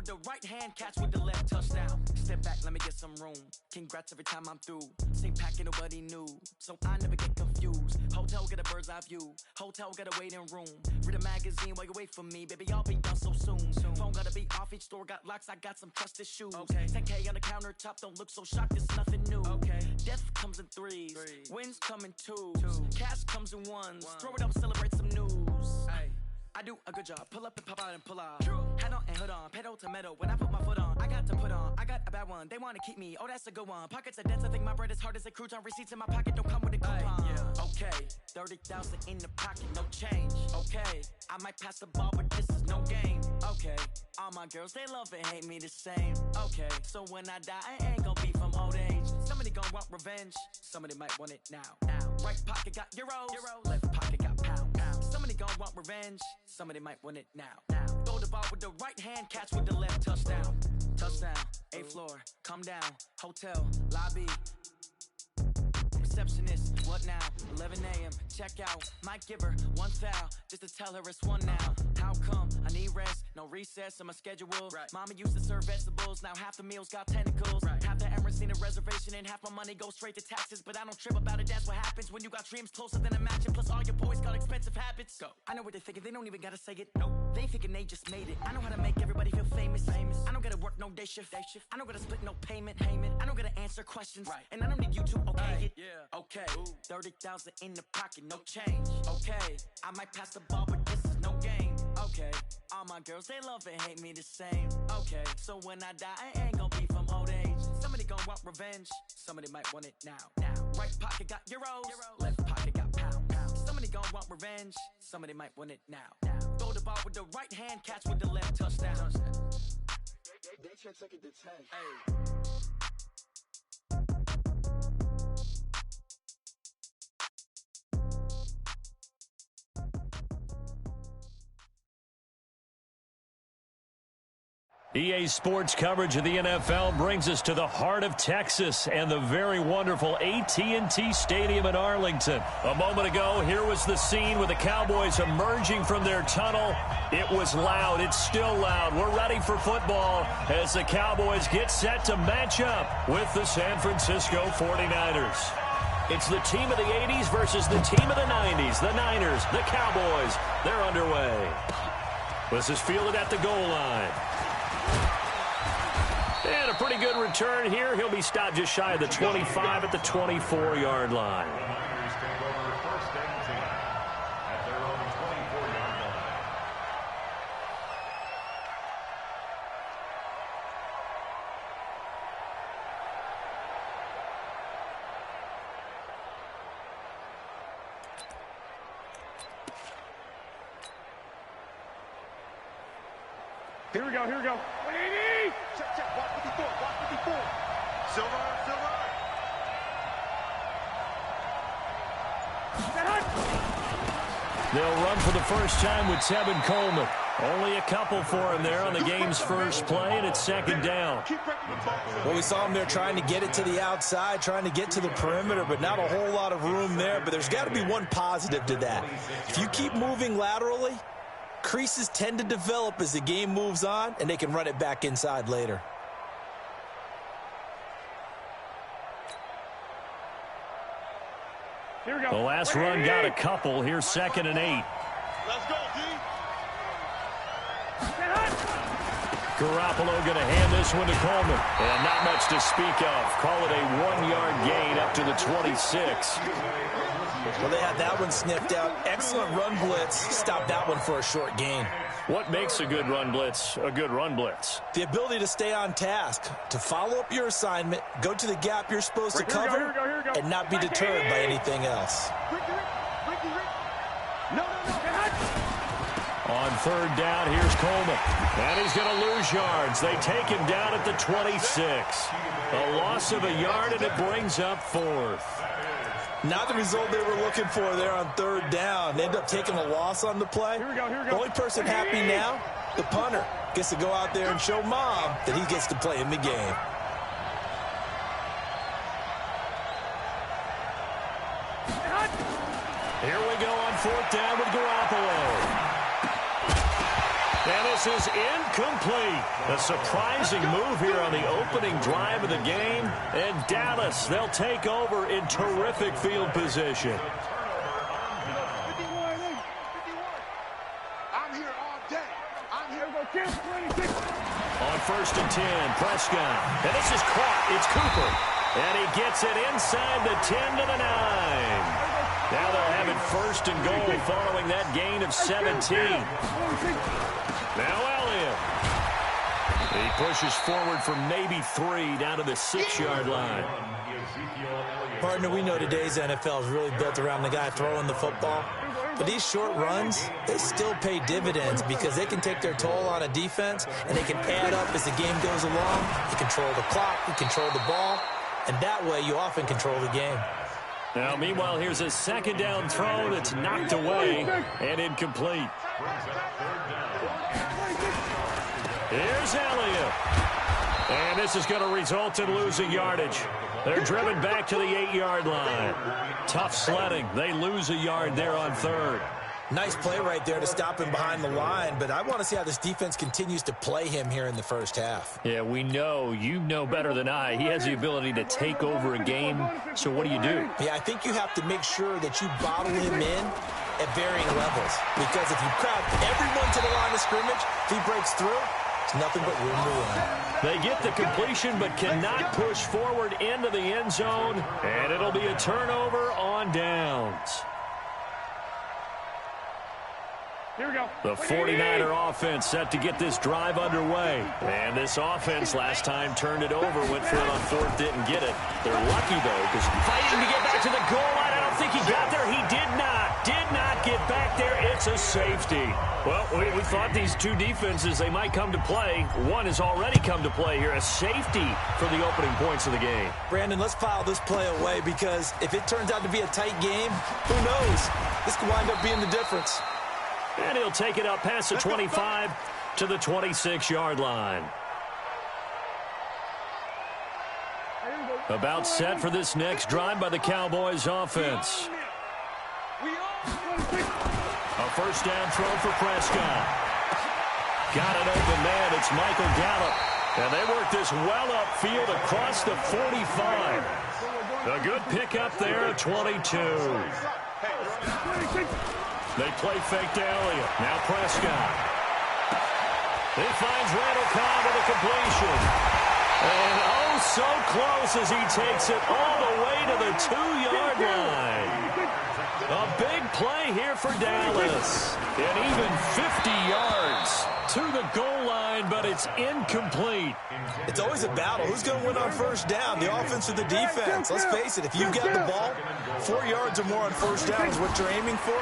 with the right hand, catch with the left, touchdown. Step back, let me get some room. Congrats every time I'm through. Same packing, nobody knew, so I never get confused. Hotel, get a bird's eye view. Hotel, get a waiting room. Read a magazine while you wait for me, baby, I'll be done so soon. Phone gotta be off, each store got locks, I got some trusted shoes. Okay. 10K on the countertop, don't look so shocked, it's nothing new. Okay. Death comes in threes, wins come in twos, cash comes in ones. Throw it up, celebrate some news. Ay. I do a good job, pull up and pop out and pull off. Hat on and hood on, pedal to metal. When I put my foot on, I got to put on. I got a bad one, they wanna keep me, oh that's a good one. Pockets are dense, I think my bread is hard as a crouton. Receipts in my pocket don't come with a coupon. Okay, 30,000 in the pocket, no change. Okay, I might pass the ball, but this is no game. Okay, all my girls, they love and hate me the same. Okay, so when I die, I ain't gon' be from old age. Somebody gon' want revenge, somebody might want it now. Right pocket got euros, left pocket got pounds. Somebody gon' want revenge, somebody might want it now. Throw the ball with the right hand, catch with the left, touchdown. Touchdown, 8th floor, come down, hotel, lobby. Receptionist, what now? 11 a.m., check out. Might give her one foul, just to tell her it's one now. How come? I need rest, no recess in my schedule. Right. Mama used to serve vegetables, now half the meals got tentacles. Right. Half the errands need a reservation and half my money goes straight to taxes. But I don't trip about it, that's what happens when you got dreams closer than a match. And plus all your boys got expensive habits. Go. I know what they're thinking, they don't even gotta say it. Nope. They ain't thinking they just made it. I know how to make everybody feel famous. I don't gotta work no day shift. I don't gotta split no payment. I don't gotta answer questions. Right. And I don't need you to okay it. Yeah. Okay. 30,000 in the pocket, no change. Okay. I might pass the ball, but this is no game. Okay. All my girls, they love and hate me the same. Okay. So when I die, I ain't gon' be from old age. Somebody gon' want revenge, somebody might want it now. Right pocket got euros, left pocket got pounds. Somebody gon' want revenge, somebody might want it now. Throw the ball with the right hand, catch with the left, touchdown. They should take it to 10. Hey. EA Sports coverage of the NFL brings us to the heart of Texas and the very wonderful AT&T Stadium in Arlington. A moment ago, here was the scene with the Cowboys emerging from their tunnel. It was loud. It's still loud. We're ready for football as the Cowboys get set to match up with the San Francisco 49ers. It's the team of the 80s versus the team of the 90s. The Niners, the Cowboys, they're underway. This is fielded at the goal line. And a pretty good return here. He'll be stopped just shy of the 25 at the 24-yard line. Here we go, here we go. 180! Check, check, walk 54, walk 54. Silver, silver. They'll run for the first time with Tevin Coleman. Only a couple for him there on the game's first play, and it's second down. Well, we saw him there trying to get it to the outside, trying to get to the perimeter, but not a whole lot of room there. But there's got to be one positive to that. If you keep moving laterally, creases tend to develop as the game moves on, and they can run it back inside later. Here we go. The last run got a couple. Here's 2nd and 8. Let's go, D. Garoppolo going to hand this one to Coleman. And not much to speak of. Call it a 1-yard gain up to the 26. Well, they had that one sniffed out. Excellent run blitz. Stopped that one for a short gain. What makes a good run blitz a good run blitz? The ability to stay on task, to follow up your assignment, go to the gap you're supposed to cover, and not be deterred by anything else. On 3rd down, here's Coleman. And he's going to lose yards. They take him down at the 26. A loss of a yard, and it brings up 4th. Not the result they were looking for there on 3rd down. They end up taking a loss on the play. Here we go, here we go. The only person happy now, the punter, gets to go out there and show Mom that he gets to play in the game. Here we go on 4th down with Garoppolo. And this is incomplete. A surprising move here on the opening drive of the game. And Dallas, they'll take over in terrific field position. I'm here all day. I'm here. On 1st and 10, Prescott. And this is caught. It's Cooper. And he gets it inside the 10 to the 9. Now they'll have it 1st and goal following that gain of 17. Now Elliott. He pushes forward for maybe 3 down to the 6-yard line. Partner, we know today's NFL is really built around the guy throwing the football. But these short runs, they still pay dividends because they can take their toll on a defense, and they can add up as the game goes along. You control the clock, you control the ball, and that way you often control the game. Now, meanwhile, here's a 2nd down throw that's knocked away and incomplete. Here's Elliott. And this is going to result in losing yardage. They're driven back to the 8-yard line. Tough sledding. They lose a yard there on 3rd. Nice play right there to stop him behind the line, but I want to see how this defense continues to play him here in the first half. Yeah, we know. You know better than I. He has the ability to take over a game, so what do? Yeah, I think you have to make sure that you bottle him in at varying levels, because if you crowd everyone to the line of scrimmage, if he breaks through, it's nothing but room to run. They get the completion but cannot push forward into the end zone, and it'll be a turnover on downs. Here we go. The 49er offense set to get this drive underway. And this offense last time turned it over, went for it on 4th, didn't get it. They're lucky, though, because fighting to get back to the goal line. I don't think he got there. He did not get back there. It's a safety. Well, we thought these two defenses, they might come to play. One has already come to play here, a safety for the opening points of the game. Brandon, let's file this play away, because if it turns out to be a tight game, who knows? This could wind up being the difference. And he'll take it up past the 25 to the 26-yard line. About set for this next drive by the Cowboys offense. A 1st down throw for Prescott. Got an open man. It's Michael Gallup. And they work this well upfield across the 45. A good pickup there at 22. They play fake to Elliott. Now Prescott. He finds Randall Cobb with a completion. And oh, so close as he takes it all the way to the 2-yard line. A big play here for Dallas. And even 50 yards to the goal line, but it's incomplete. It's always a battle. Who's going to win on 1st down, the offense or the defense? Let's face it, if you've got the ball, 4 yards or more on 1st down is what you're aiming for.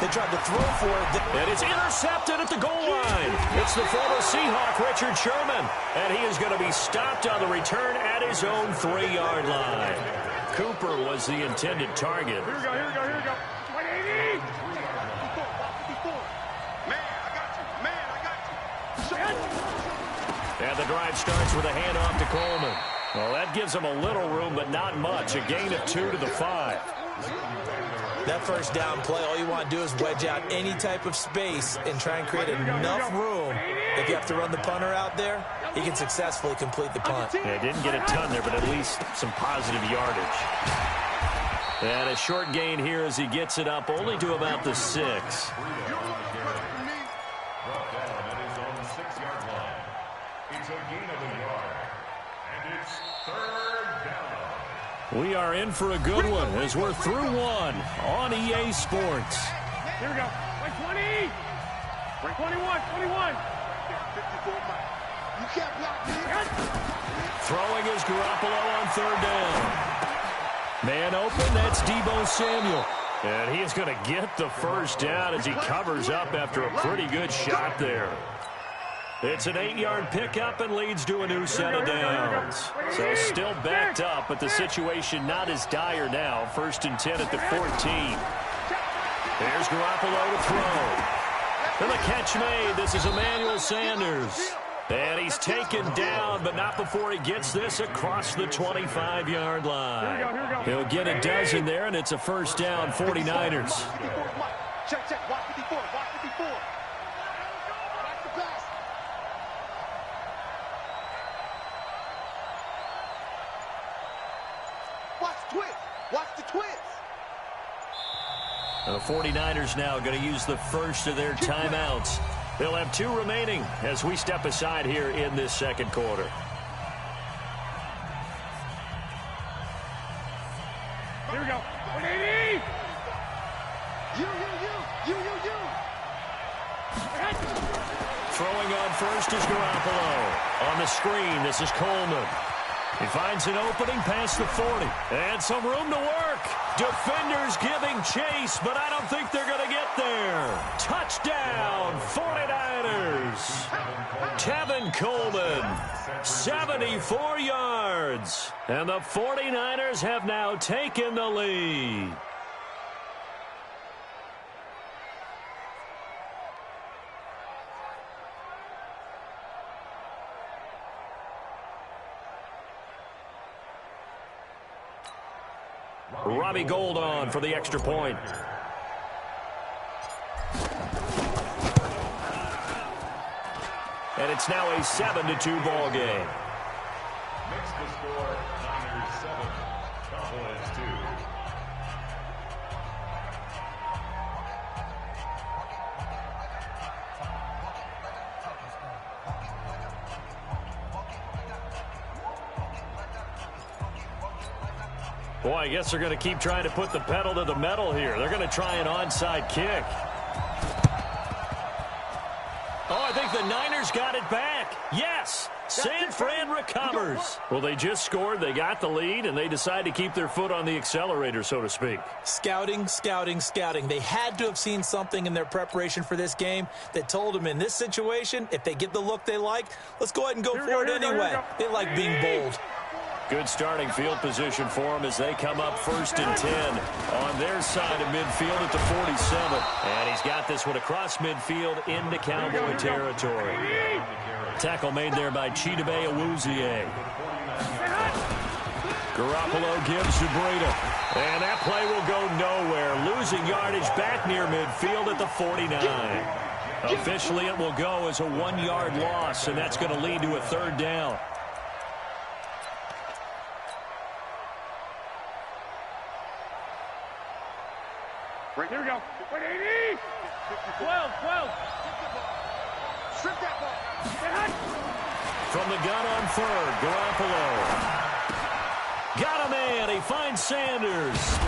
They tried to throw for it. And it's intercepted at the goal line. It's the former Seahawk, Richard Sherman. And he is going to be stopped on the return at his own 3-yard line. Cooper was the intended target. Here we go, here we go, here we go. 180! And the drive starts with a handoff to Coleman. Well, that gives them a little room, but not much. A gain of 2 to the 5. That 1st down play, all you want to do is wedge out any type of space and try and create enough room. If you have to run the punter out there, he can successfully complete the punt. Yeah, didn't get a ton there, but at least some positive yardage. And a short gain here as he gets it up only to about the 6. We are in for a good one as we're through one on EA Sports. Here we go. 20. 21. 21. You can't block me. Throwing is Garoppolo on 3rd down. Man open, that's Deebo Samuel. And he is going to get the 1st down as he covers up after a pretty good shot there. It's an 8-yard pickup and leads to a new set of downs. So still backed up, but the situation not as dire now. 1st and 10 at the 14. Here's Garoppolo to throw. And the catch made. This is Emmanuel Sanders. And he's taken down, but not before he gets this across the 25-yard line. He'll get a dozen there, and it's a 1st down, 49ers. Check, check. Watch 54. Watch 54. Watch the back. twist. Watch the twist. The 49ers now going to use the first of their timeouts. They'll have 2 remaining as we step aside here in this second quarter. Here we go. 180. You. Throwing on first is Garoppolo. On the screen, this is Coleman. He finds an opening past the 40. And some room to work. Defenders giving chase, but I don't think they're going to get there. Touchdown, 49ers. Tevin Coleman, 74 yards. And the 49ers have now taken the lead. Robbie Gould on for the extra point. And it's now a 7-2 ball game. Makes the score Niners 7, Cowboys 2. Boy, I guess they're going to keep trying to put the pedal to the metal here. They're going to try an onside kick. Oh, I think the Niners got it back. Yes, San Fran recovers. Well, they just scored, they got the lead, and they decide to keep their foot on the accelerator, so to speak. Scouting. They had to have seen something in their preparation for this game that told them in this situation, if they get the look they like, let's go ahead and go for it anyway. They like being bold. Good starting field position for them as they come up 1st and 10 on their side of midfield at the 47. And he's got this one across midfield into Cowboy territory. Tackle made there by Chidobe Awuzie. Garoppolo gives to Breida. And that play will go nowhere. Losing yardage back near midfield at the 49. Officially, it will go as a 1-yard loss, and that's going to lead to a 3rd down. Right, here we go. 180. 12. Strip that ball. From the gun on 3rd, Garoppolo. Got a man. He finds Sanders.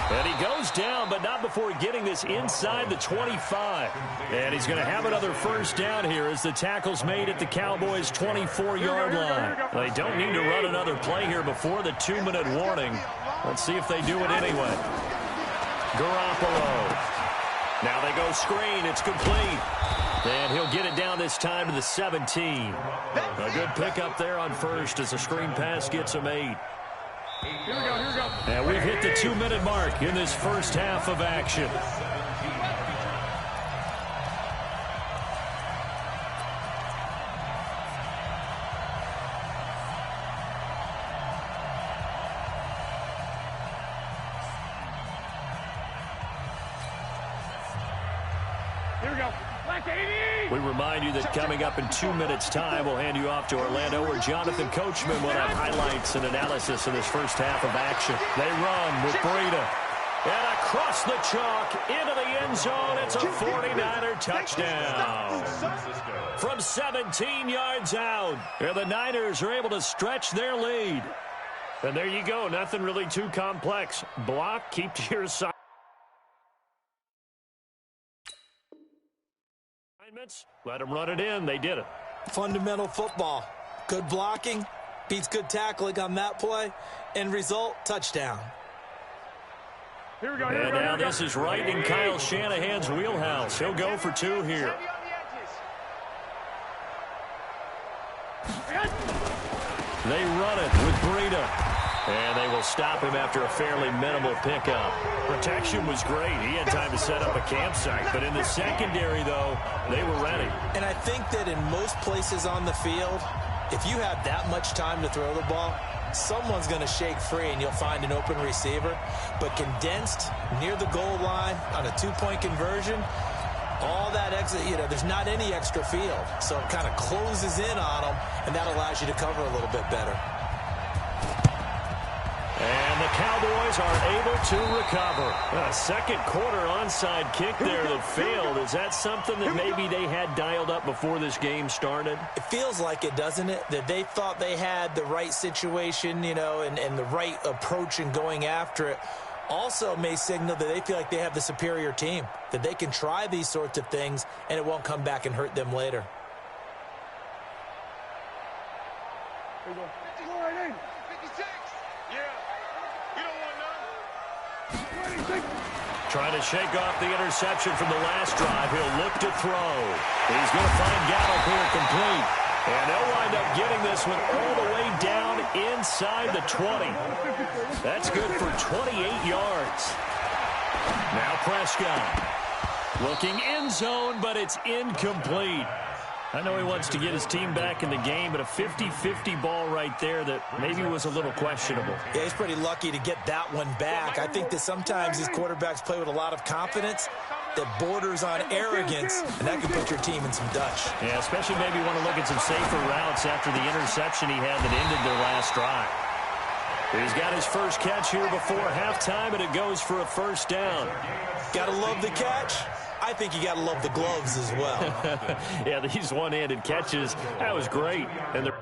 And he goes down, but not before getting this inside the 25. And he's going to have another 1st down here as the tackle's made at the Cowboys' 24-yard line. They don't need to run another play here before the 2-minute warning. Let's see if they do it anyway. Garoppolo. Now they go screen. It's complete. And he'll get it down this time to the 17. A good pickup there on 1st as the screen pass gets him 8. Here we go. And we've hit the 2-minute mark in this first half of action. We remind you that coming up in 2 minutes' time, we'll hand you off to Orlando, where Jonathan Coachman will have highlights and analysis of this first half of action. They run with Breida. And across the chalk, into the end zone, it's a 49er touchdown. From 17 yards out, and the Niners are able to stretch their lead. And there you go, nothing really too complex. Block, keep to your side. Let them run it in. They did it. Fundamental football. Good blocking beats good tackling on that play. End result, touchdown. Here we go. And now this is right in Kyle Shanahan's wheelhouse. He'll go for 2 here. They run it with Breida. And they will stop him after a fairly minimal pickup. Protection was great. He had time to set up a campsite. But in the secondary, though, they were ready. And I think that in most places on the field, if you have that much time to throw the ball, someone's going to shake free and you'll find an open receiver. But condensed near the goal line on a 2-point conversion, all that exit, there's not any extra field. So it kind of closes in on them, and that allows you to cover a little bit better. And the Cowboys are able to recover. A second quarter onside kick there that failed. Is that something that maybe they had dialed up before this game started? It feels like it, doesn't it? That they thought they had the right situation, you know, and the right approach in going after it. Also may signal that they feel like they have the superior team, that they can try these sorts of things and it won't come back and hurt them later. Trying to shake off the interception from the last drive. He'll look to throw. He's going to find Gallup here complete. And they'll wind up getting this one all the way down inside the 20. That's good for 28 yards. Now Prescott. Looking end zone, but it's incomplete. I know he wants to get his team back in the game, but a 50-50 ball right there that maybe was a little questionable. Yeah, he's pretty lucky to get that one back. I think that sometimes these quarterbacks play with a lot of confidence that borders on arrogance, and that can put your team in some Dutch. Yeah, especially maybe want to look at some safer routes after the interception he had that ended their last drive. He's got his first catch here before halftime, and it goes for a first down. Gotta love the catch. I think you got to love the gloves as well. Yeah, these one-handed catches, that was great. And they're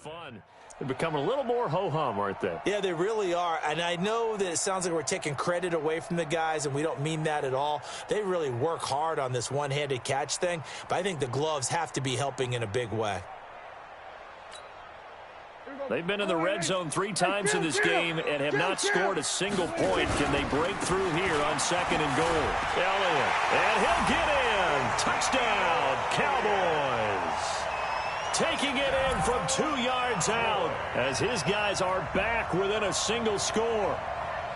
fun. They're becoming a little more ho-hum, aren't they? Yeah, they really are. And I know that it sounds like we're taking credit away from the guys, and we don't mean that at all. They really work hard on this one-handed catch thing, but I think the gloves have to be helping in a big way. They've been in the red zone 3 times in this game and have not scored a single point. Can they break through here on 2nd and goal? Elliott, and he'll get in. Touchdown, Cowboys. Taking it in from 2 yards out as his guys are back within a single score.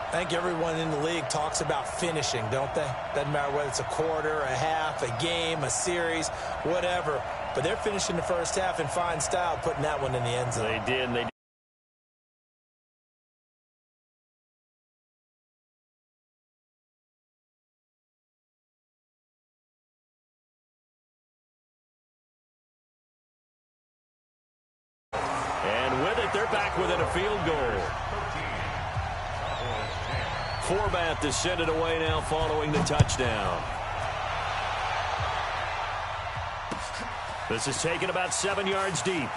I think everyone in the league talks about finishing, don't they? Doesn't matter whether it's a quarter, a half, a game, a series, whatever. But they're finishing the first half in fine style, putting that one in the end zone. They did, and they did. And with it, they're back within a field goal. Forbath to send it away now following the touchdown. This is taken about 7 yards deep.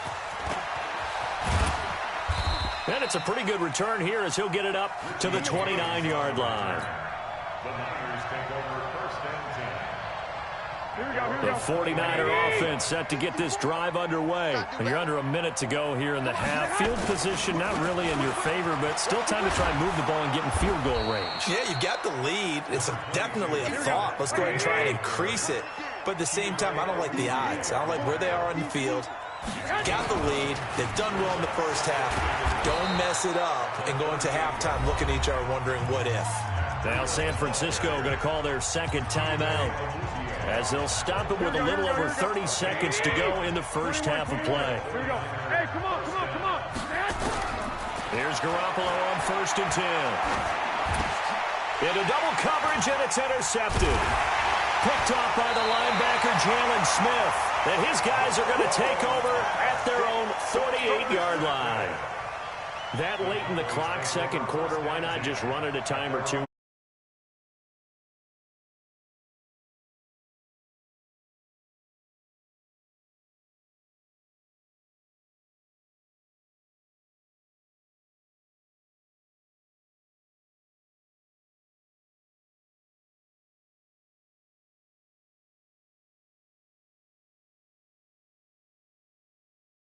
And it's a pretty good return here as he'll get it up to the 29-yard line. The Niners take over 1st and 10. The 49er offense set to get this drive underway. And you're under a minute to go here in the half. Field position not really in your favor, but still time to try and move the ball and get in field goal range. Yeah, you got the lead. It's definitely a thought. Let's go ahead and try and increase it. But at the same time, I don't like the odds. I don't like where they are on the field. Got the lead. They've done well in the first half. Don't mess it up and go into halftime looking at each other wondering what if. Now San Francisco going to call their second timeout as they'll stop it with a little over 30 seconds to go in the first half of play. Here we go. Hey, come on, come on, come on. Here's Garoppolo on 1st and 10. Into double coverage, and it's intercepted. Picked off by the linebacker, Jalen Smith. And his guys are going to take over at their own 48-yard line. That late in the clock, second quarter, why not just run it a time or two?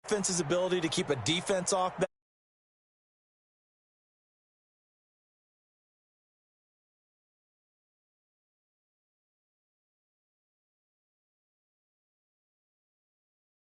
Offense's ability to keep a defense off